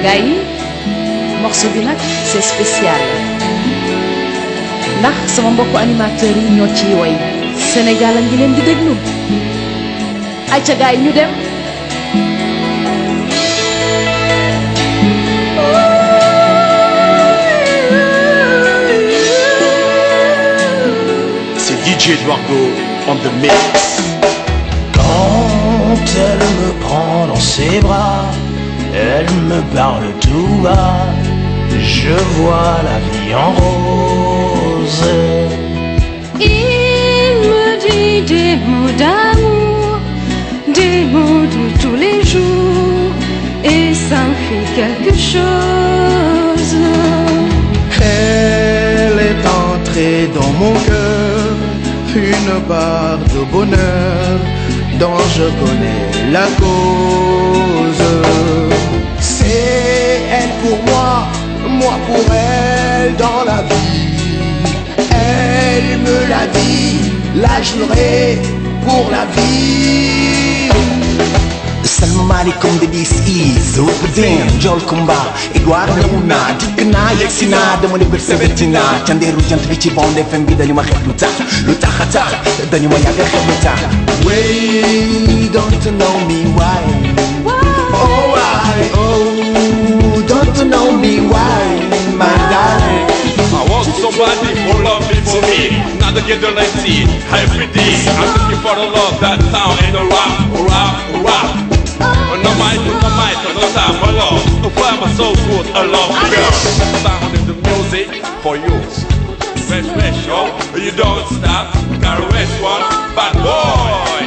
gars yi morceau bi nag c'est spécial ndax sama mbokku animateurs yi ñoo ciy woy Sénégal a ngi leen di déglu ay ca gars yi ñu dem. C'est DJ Eduardo on the mix. Quand elle me prend dans ses bras, elle me parle tout bas, je vois la vie en rose. Il me dit des mots d'amour, des mots de tous les jours, et ça me fait quelque chose. Elle est entrée dans mon cœur, une part de bonheur dont je connais la cause. C'est elle pour moi, moi pour elle dans la vie. Elle me l'a dit, l'a juré pour la vie. Salam alaikum de this is Represent Jol Kumba Eduardo Una Dikna Yexina Dama ne persevertina Chanderu jant bi ci Bond FM bi dañu ma xeeb lu tax a tax dañu ma yàgg xeeb lu tax. Way don't know me why. Oh why, oh don't know me why, my darling. I want somebody who love me for me, not to get the lazy every day. I'm looking for the love that sound in the rock. No mic, no time for love. To find my soul good, I love girl. Sound in the music for you. Special, you don't stop. Gotta waste one, bad boy.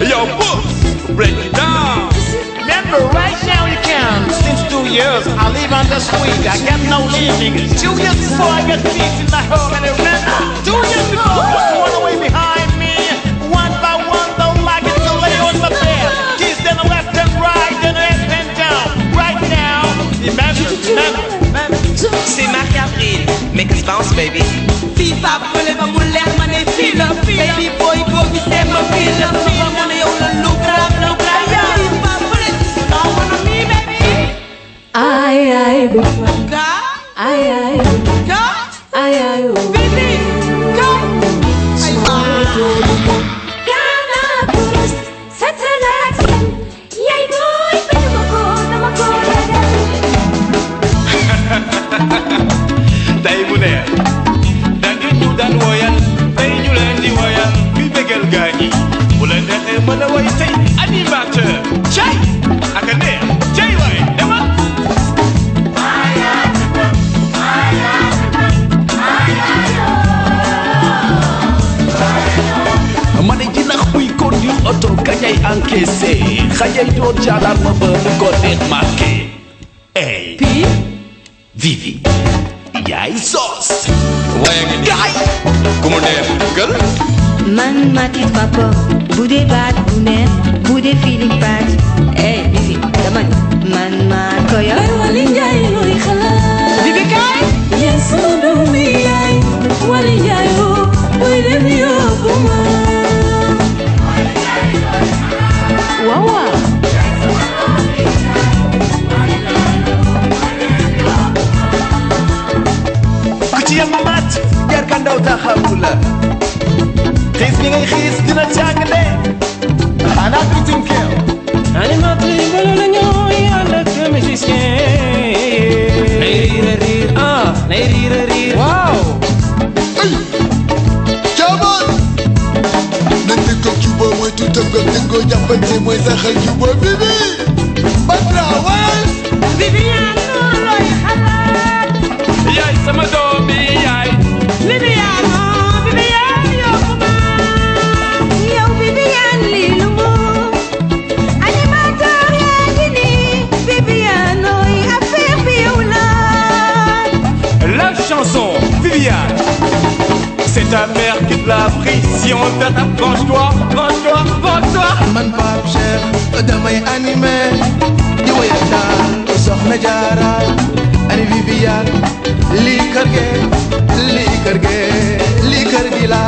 Yo, books, break it down. Remember, right now you can. Since 2 years, I live on the street. I got no living. 2 years before I got peace in my home and remember. 2 years before, I went away behind me. One by one, don't like it to lay on my bed. Kiss then the left and right, then the left and down. Right now, remember. C'est Marc Avril, make us bounce, baby. FIFA, pole ba mulle mane feel baby boy, go be say my feel FIFA, mane yo look up, yeah. FIFA, pole, now wanna me, baby. Aïe, God, aïe, God, aïe, baby, God. Cannabis, c'est relaxing. Yay boy, baby, go, Tay bu neex da ngeen ñu daan woyal tey ñu leen di woyal bi bégal gaa ñi bu la neexee mën a woy tey animateur cay ak a neex cay waay demal. ma ne jinax buy conduire oto kañay encaissé xajay doon gendarme ba lu ko neex marqué. Hey puis Vivi yaay sos waaye ngi nii ku mu neex gël. Man matit papa, bu dee baat bu neex, bu dee feeling baat. Hey, Vivi, dama ni man maa ko yor. Bay wali njaay looy xalaat. Vivi kaay. Yes, sunu mi yaay. Wali njaay woo, buy dem yóbbu ma. Waaw waaw. ku ci yem mat jar ka ndaw taxawu la xiis bi ngay xiis dina càng de xanaa bitim keew. Animateurs yi bële la ñooy ànd ak musicien. nay riir a riir nay riir a riir. Wow. Hey. Jaman. Nañ ne ko juba mooy tuutam nga dëngoo jàppante mooy saxal juba Vivi. Batra waay. Viviane looy xalaat. yaay sama doom bi yaay. Viviane yóbbu ma. Yow Viviane lii lu mu. Animateur yaa ngi nii. Viviane nooy affaire bi yow la. La chanson Viviane. C'est ta mère qui te l'a appris. Si on t'attaque, venge-toi. Man Pape Cheikh damay animé di woyal daal soxna Jaara ani Viviane lii kër gi la